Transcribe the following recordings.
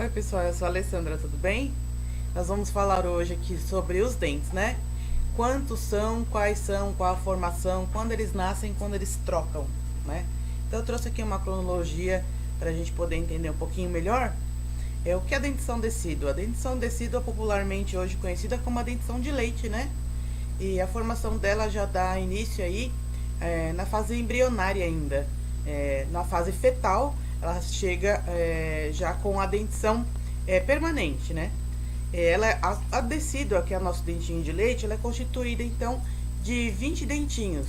Oi pessoal, eu sou a Alessandra, tudo bem? Nós vamos falar hoje aqui sobre os dentes, né? Quantos são, quais são, qual a formação, quando eles nascem, quando eles trocam, né? Então eu trouxe aqui uma cronologia para a gente poder entender um pouquinho melhor. O que é a dentição decídua? A dentição decídua é popularmente hoje conhecida como a dentição de leite, né? E a formação dela já dá início aí na fase embrionária ainda. Na fase fetal, ela chega já com a dentição permanente, né? A decídua, que é o nosso dentinho de leite, ela é constituída então de 20 dentinhos,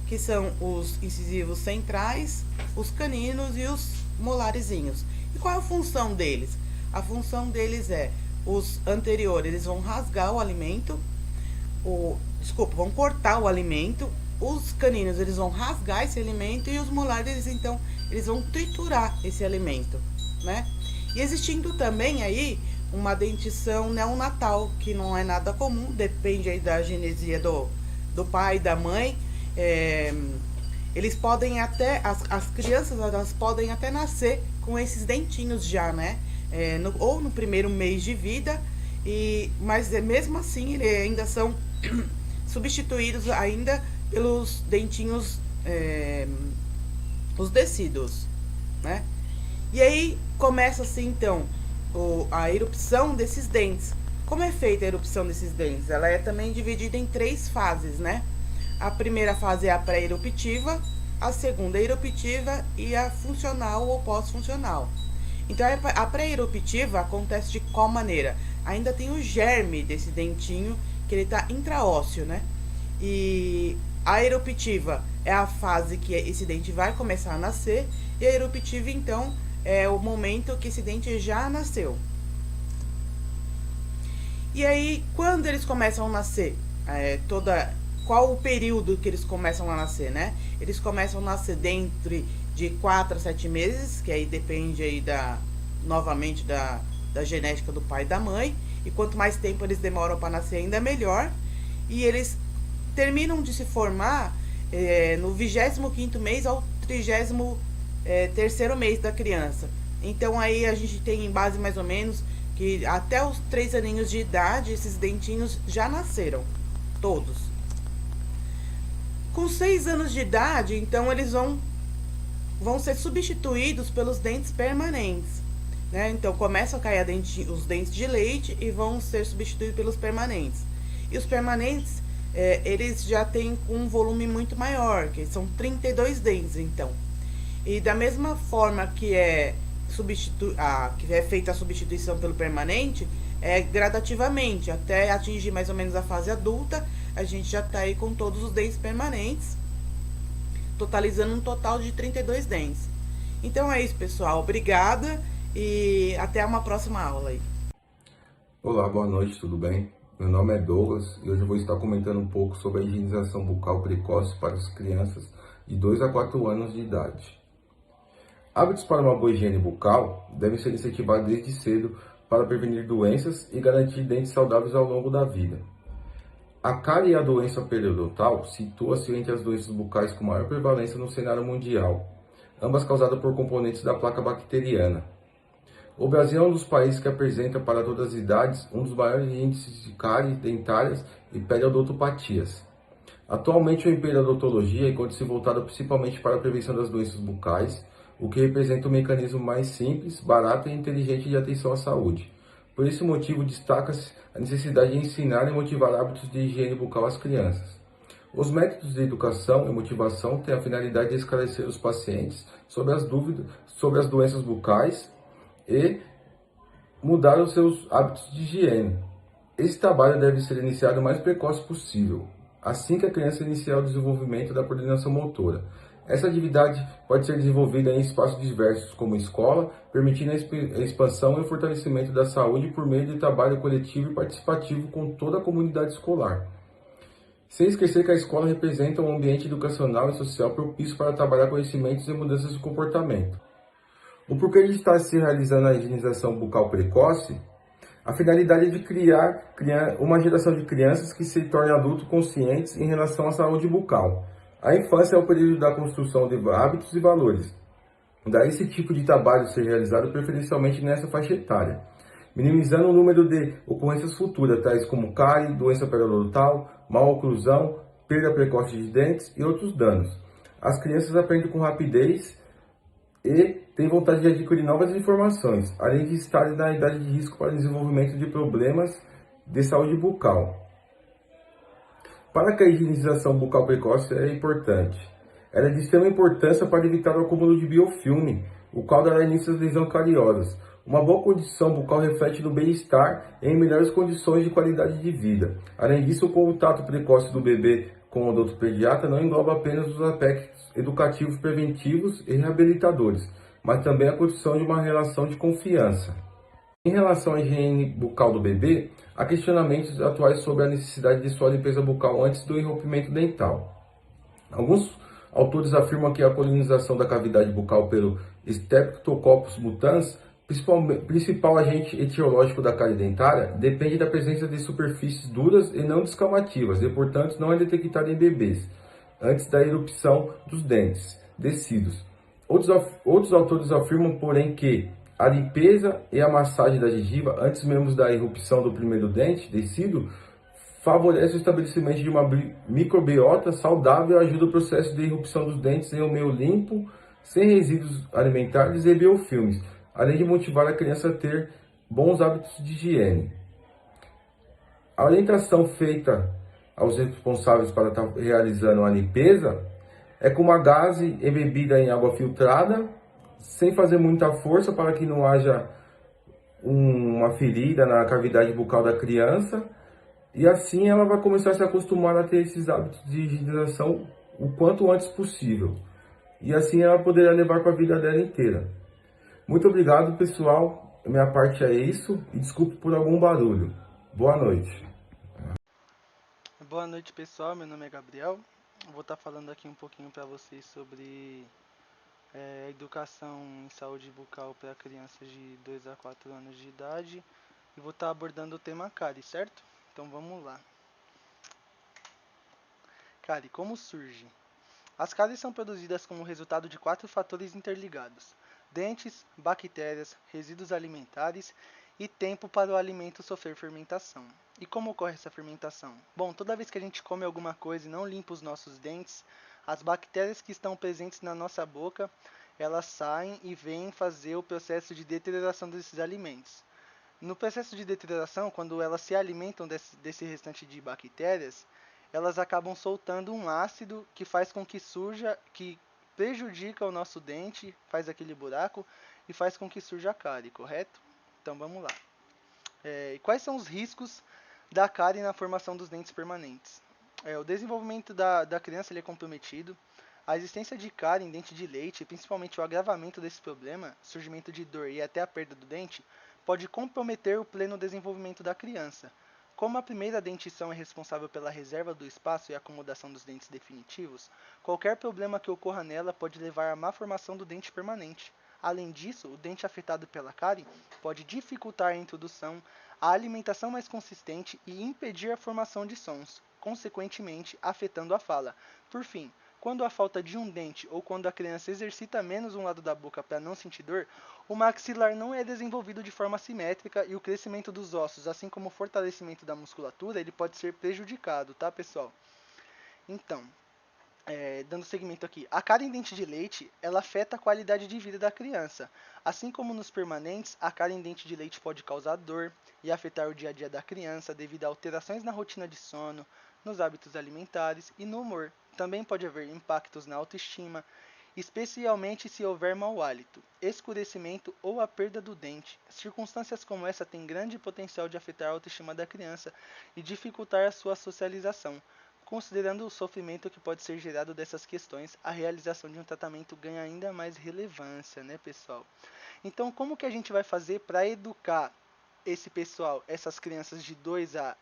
que são os incisivos centrais, os caninos e os molarezinhos. E qual é a função deles? A função deles os anteriores, eles vão rasgar o alimento, vão cortar o alimento, os caninos eles vão rasgar esse alimento e os molares então eles vão triturar esse alimento, né? E existindo também aí uma dentição neonatal, que não é nada comum, depende aí da genesia do pai e da mãe. Eles podem até, as crianças elas podem até nascer com esses dentinhos já, né? Ou no primeiro mês de vida, mas mesmo assim eles ainda são substituídos ainda pelos dentinhos, os decíduos, né? E aí começa assim então a erupção desses dentes. Como é feita a erupção desses dentes? Ela é também dividida em 3 fases, né? A primeira fase é a pré-eruptiva, a segunda é a eruptiva e a funcional ou pós-funcional. Então a pré-eruptiva acontece de qual maneira? Ainda tem o germe desse dentinho, que ele está intraósseo, né? E a eruptiva é a fase que esse dente vai começar a nascer, e a eruptiva então é o momento que esse dente já nasceu. E aí, quando eles começam a nascer, qual o período que eles começam a nascer, né? Eles começam a nascer dentro de 4 a 7 meses, que aí depende aí novamente da genética do pai e da mãe. E quanto mais tempo eles demoram para nascer, ainda melhor. E eles terminam de se formar no 25º mês ao 33º mês da criança. Então aí a gente tem em base mais ou menos que até os 3 aninhos de idade esses dentinhos já nasceram, todos. Com 6 anos de idade, então eles vão ser substituídos pelos dentes permanentes, né? Então começam a cair os dentes de leite e vão ser substituídos pelos permanentes. E os permanentes eles já têm um volume muito maior, que são 32 dentes, então. E da mesma forma que que é feita a substituição pelo permanente, gradativamente, até atingir mais ou menos a fase adulta, a gente já está aí com todos os dentes permanentes, totalizando um total de 32 dentes. Então é isso, pessoal. Obrigada e até uma próxima aula aí. Olá, boa noite, tudo bem? Meu nome é Douglas e hoje eu vou estar comentando um pouco sobre a higienização bucal precoce para as crianças de 2 a 4 anos de idade. Hábitos para uma boa higiene bucal devem ser incentivados desde cedo para prevenir doenças e garantir dentes saudáveis ao longo da vida. A cárie e a doença periodontal situa-se entre as doenças bucais com maior prevalência no cenário mundial, ambas causadas por componentes da placa bacteriana. O Brasil é um dos países que apresenta para todas as idades um dos maiores índices de cáries dentárias e periodontopatias. Atualmente, a periodontologia encontra-se voltada principalmente para a prevenção das doenças bucais, o que representa um mecanismo mais simples, barato e inteligente de atenção à saúde. Por esse motivo, destaca-se a necessidade de ensinar e motivar hábitos de higiene bucal às crianças. Os métodos de educação e motivação têm a finalidade de esclarecer os pacientes sobre as dúvidas sobre as doenças bucais e mudar os seus hábitos de higiene. Esse trabalho deve ser iniciado o mais precoce possível, assim que a criança iniciar o desenvolvimento da coordenação motora. Essa atividade pode ser desenvolvida em espaços diversos, como escola, permitindo a expansão e o fortalecimento da saúde por meio de trabalho coletivo e participativo com toda a comunidade escolar. Sem esquecer que a escola representa um ambiente educacional e social propício para trabalhar conhecimentos e mudanças de comportamento. O porquê de estar se realizando a higienização bucal precoce? A finalidade é de criar uma geração de crianças que se tornem adultos conscientes em relação à saúde bucal. A infância é o período da construção de hábitos e valores. Daí esse tipo de trabalho ser realizado preferencialmente nessa faixa etária, minimizando o número de ocorrências futuras, tais como cárie, doença periodontal, mal oclusão, perda precoce de dentes e outros danos. As crianças aprendem com rapidez e têm vontade de adquirir novas informações, além de estarem na idade de risco para o desenvolvimento de problemas de saúde bucal. Para que a higienização bucal precoce é importante. Ela é de extrema importância para evitar o acúmulo de biofilme, o qual dará início às lesões cariosas. Uma boa condição bucal reflete no bem-estar e em melhores condições de qualidade de vida. Além disso, o contato precoce do bebê com o odontopediatra não engloba apenas os aspectos educativos, preventivos e reabilitadores, mas também a construção de uma relação de confiança. Em relação à higiene bucal do bebê, há questionamentos atuais sobre a necessidade de sua limpeza bucal antes do irrompimento dental. Alguns autores afirmam que a colonização da cavidade bucal pelo Streptococcus mutans, principal agente etiológico da cárie dentária, depende da presença de superfícies duras e não descamativas e, portanto, não é detectada em bebês antes da erupção dos dentes descidos. Outros autores afirmam, porém, que a limpeza e a massagem da gengiva antes mesmo da irrupção do primeiro dente descido favorece o estabelecimento de uma microbiota saudável e ajuda o processo de irrupção dos dentes em um meio limpo, sem resíduos alimentares e biofilmes, além de motivar a criança a ter bons hábitos de higiene. A orientação feita aos responsáveis para estar realizando a limpeza é com uma gaze embebida em água filtrada, sem fazer muita força para que não haja uma ferida na cavidade bucal da criança. E assim ela vai começar a se acostumar a ter esses hábitos de higienização o quanto antes possível. E assim ela poderá levar para a vida dela inteira. Muito obrigado, pessoal. Minha parte é isso. E desculpe por algum barulho. Boa noite. Boa noite, pessoal. Meu nome é Gabriel. Vou estar falando aqui um pouquinho para vocês sobre educação em saúde bucal para crianças de 2 a 4 anos de idade e vou estar abordando o tema cárie, certo? Então vamos lá. Cárie, como surge? As cáries são produzidas como resultado de 4 fatores interligados: dentes, bactérias, resíduos alimentares e tempo para o alimento sofrer fermentação. E como ocorre essa fermentação? Bom, toda vez que a gente come alguma coisa e não limpa os nossos dentes, as bactérias que estão presentes na nossa boca, elas saem e vêm fazer o processo de deterioração desses alimentos. No processo de deterioração, quando elas se alimentam desse restante de bactérias, elas acabam soltando um ácido que faz com que surja, que prejudica o nosso dente, faz aquele buraco e faz com que surja a cárie, correto? Então vamos lá. E quais são os riscos da cárie na formação dos dentes permanentes? O desenvolvimento da criança ele é comprometido. A existência de cárie em dente de leite, principalmente o agravamento desse problema, surgimento de dor e até a perda do dente, pode comprometer o pleno desenvolvimento da criança. Como a primeira dentição é responsável pela reserva do espaço e acomodação dos dentes definitivos, qualquer problema que ocorra nela pode levar à má formação do dente permanente. Além disso, o dente afetado pela cárie pode dificultar a introdução, a alimentação mais consistente e impedir a formação de sons, consequentemente afetando a fala. Por fim, quando há falta de um dente ou quando a criança exercita menos um lado da boca para não sentir dor, o maxilar não é desenvolvido de forma simétrica e o crescimento dos ossos, assim como o fortalecimento da musculatura, ele pode ser prejudicado, tá, pessoal? Então, dando seguimento aqui, a cárie em dente de leite, ela afeta a qualidade de vida da criança. Assim como nos permanentes, a cárie em dente de leite pode causar dor e afetar o dia a dia da criança devido a alterações na rotina de sono, nos hábitos alimentares e no humor. Também pode haver impactos na autoestima, especialmente se houver mau hálito, escurecimento ou a perda do dente. Circunstâncias como essa têm grande potencial de afetar a autoestima da criança e dificultar a sua socialização. Considerando o sofrimento que pode ser gerado dessas questões, a realização de um tratamento ganha ainda mais relevância, né, pessoal? Então, como que a gente vai fazer para educar esse pessoal, essas crianças de 2 a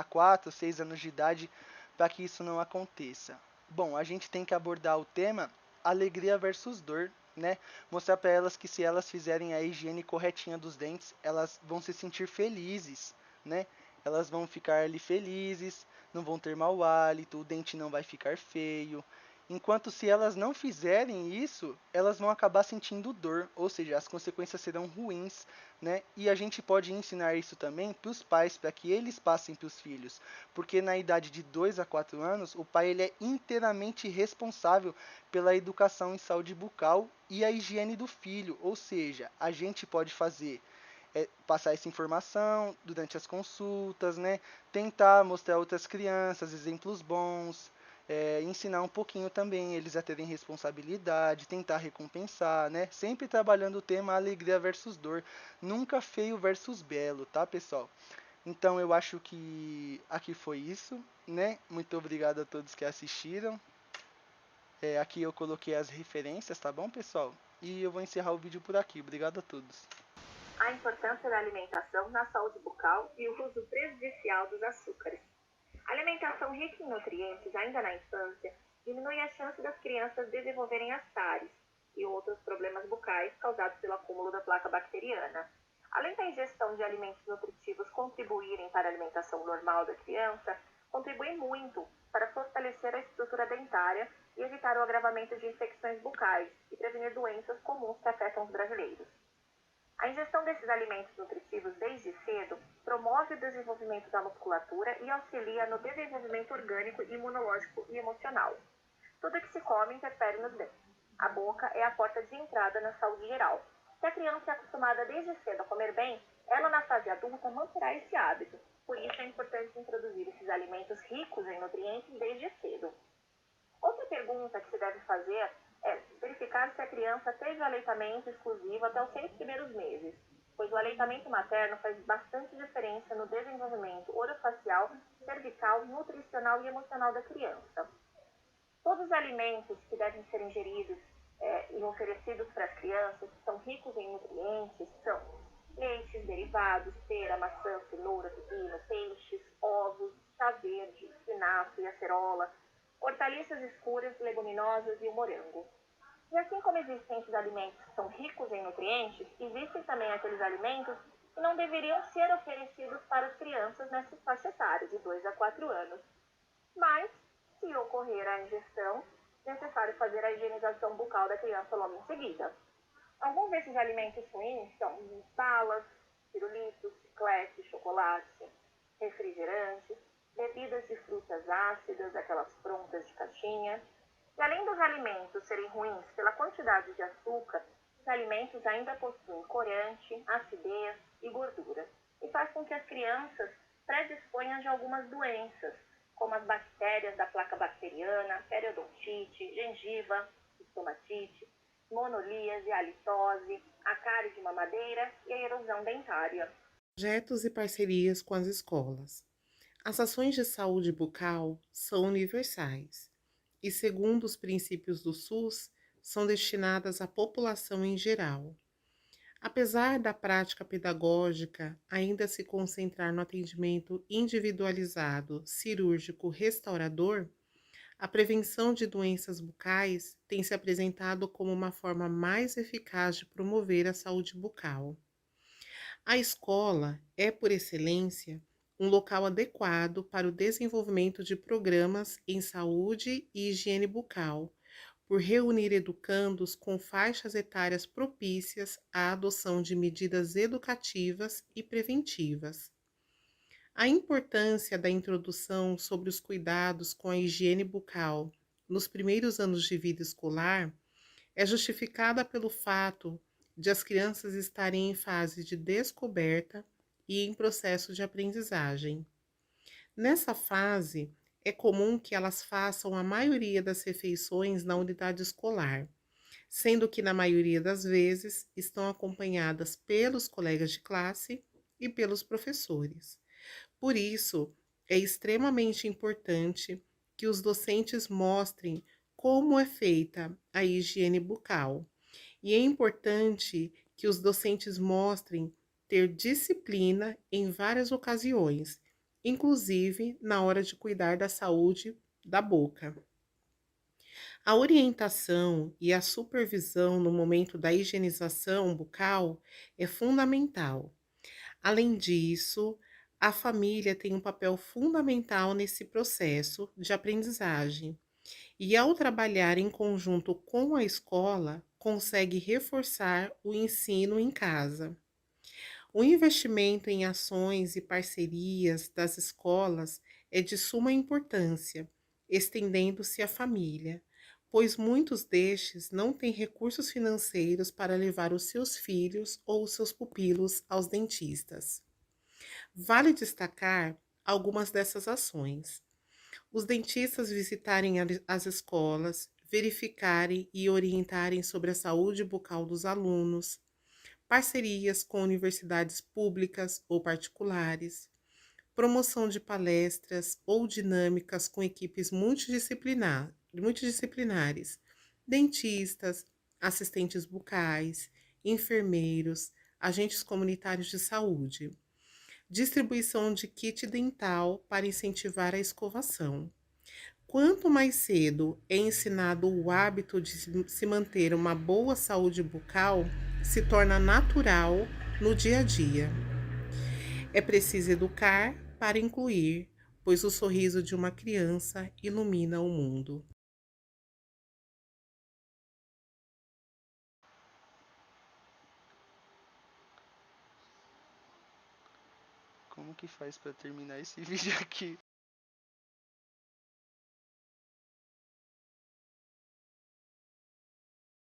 4, 6 anos de idade, para que isso não aconteça? Bom, a gente tem que abordar o tema alegria versus dor, né? Mostrar para elas que se elas fizerem a higiene corretinha dos dentes, elas vão se sentir felizes, né? Elas vão ficar ali felizes, não vão ter mau hálito, o dente não vai ficar feio. Enquanto se elas não fizerem isso, elas vão acabar sentindo dor, ou seja, as consequências serão ruins, né? E a gente pode ensinar isso também para os pais, para que eles passem para os filhos, porque na idade de 2 a 4 anos, o pai ele é inteiramente responsável pela educação em saúde bucal e a higiene do filho, ou seja, a gente pode fazer passar essa informação durante as consultas, né? Tentar mostrar a outras crianças exemplos bons, ensinar um pouquinho também eles a terem responsabilidade, tentar recompensar, né? Sempre trabalhando o tema alegria versus dor, nunca feio versus belo, tá, pessoal? Então eu acho que aqui foi isso, né? Muito obrigado a todos que assistiram. Aqui eu coloquei as referências, tá bom, pessoal? E eu vou encerrar o vídeo por aqui. Obrigado a todos. A importância da alimentação na saúde bucal e o uso prejudicial dos açúcares. A alimentação rica em nutrientes ainda na infância diminui a chance das crianças desenvolverem as cáries e outros problemas bucais causados pelo acúmulo da placa bacteriana. Além da ingestão de alimentos nutritivos contribuírem para a alimentação normal da criança, contribui muito para fortalecer a estrutura dentária e evitar o agravamento de infecções bucais e prevenir doenças comuns que afetam os brasileiros. A ingestão desses alimentos nutritivos desde cedo promove o desenvolvimento da musculatura e auxilia no desenvolvimento orgânico, imunológico e emocional. Tudo que se come interfere nos dentes. A boca é a porta de entrada na saúde geral. Se a criança é acostumada desde cedo a comer bem, ela na fase adulta manterá esse hábito. Por isso é importante introduzir esses alimentos ricos em nutrientes desde cedo. Outra pergunta que se deve fazer é verificar se a criança teve aleitamento exclusivo até os 6 primeiros meses, pois o aleitamento materno faz bastante diferença no desenvolvimento orofacial, cervical, nutricional e emocional da criança. Todos os alimentos que devem ser ingeridos e oferecidos para as crianças que são ricos em nutrientes são leites, derivados, pera, maçã, cenoura, pepino, peixes, ovos, chá verde, espinafre e acerola, hortaliças escuras, leguminosas e o morango. E assim como existem esses alimentos que são ricos em nutrientes, existem também aqueles alimentos que não deveriam ser oferecidos para as crianças nessa faixa etária, de 2 a 4 anos. Mas, se ocorrer a ingestão, é necessário fazer a higienização bucal da criança logo em seguida. Alguns desses alimentos ruins são balas, pirulitos, chiclete, chocolate, refrigerantes, bebidas de frutas ácidas, aquelas prontas de caixinha. E além dos alimentos serem ruins pela quantidade de açúcar, os alimentos ainda possuem corante, acidez e gordura, e faz com que as crianças predisponham de algumas doenças, como as bactérias da placa bacteriana, periodontite, gengiva, estomatite, monolíase, halitose, a cárie de mamadeira e a erosão dentária. Projetos e parcerias com as escolas. As ações de saúde bucal são universais e, segundo os princípios do SUS, são destinadas à população em geral. Apesar da prática pedagógica ainda se concentrar no atendimento individualizado, cirúrgico, restaurador, a prevenção de doenças bucais tem se apresentado como uma forma mais eficaz de promover a saúde bucal. A escola é, por excelência, um local adequado para o desenvolvimento de programas em saúde e higiene bucal, por reunir educandos com faixas etárias propícias à adoção de medidas educativas e preventivas. A importância da introdução sobre os cuidados com a higiene bucal nos primeiros anos de vida escolar é justificada pelo fato de as crianças estarem em fase de descoberta e em processo de aprendizagem. Nessa fase, é comum que elas façam a maioria das refeições na unidade escolar, sendo que na maioria das vezes estão acompanhadas pelos colegas de classe e pelos professores. Por isso, é extremamente importante que os docentes mostrem como é feita a higiene bucal. E é importante que os docentes mostrem ter disciplina em várias ocasiões, inclusive na hora de cuidar da saúde da boca. A orientação e a supervisão no momento da higienização bucal é fundamental. Além disso, a família tem um papel fundamental nesse processo de aprendizagem, E ao trabalhar em conjunto com a escola, consegue reforçar o ensino em casa. O investimento em ações e parcerias das escolas é de suma importância, estendendo-se à família, pois muitos destes não têm recursos financeiros para levar os seus filhos ou os seus pupilos aos dentistas. Vale destacar algumas dessas ações: os dentistas visitarem as escolas, verificarem e orientarem sobre a saúde bucal dos alunos, parcerias com universidades públicas ou particulares, promoção de palestras ou dinâmicas com equipes multidisciplinares, dentistas, assistentes bucais, enfermeiros, agentes comunitários de saúde, distribuição de kit dental para incentivar a escovação. Quanto mais cedo é ensinado o hábito de se manter uma boa saúde bucal, se torna natural no dia a dia. É preciso educar para incluir, pois o sorriso de uma criança ilumina o mundo. Como que faz pra terminar esse vídeo aqui?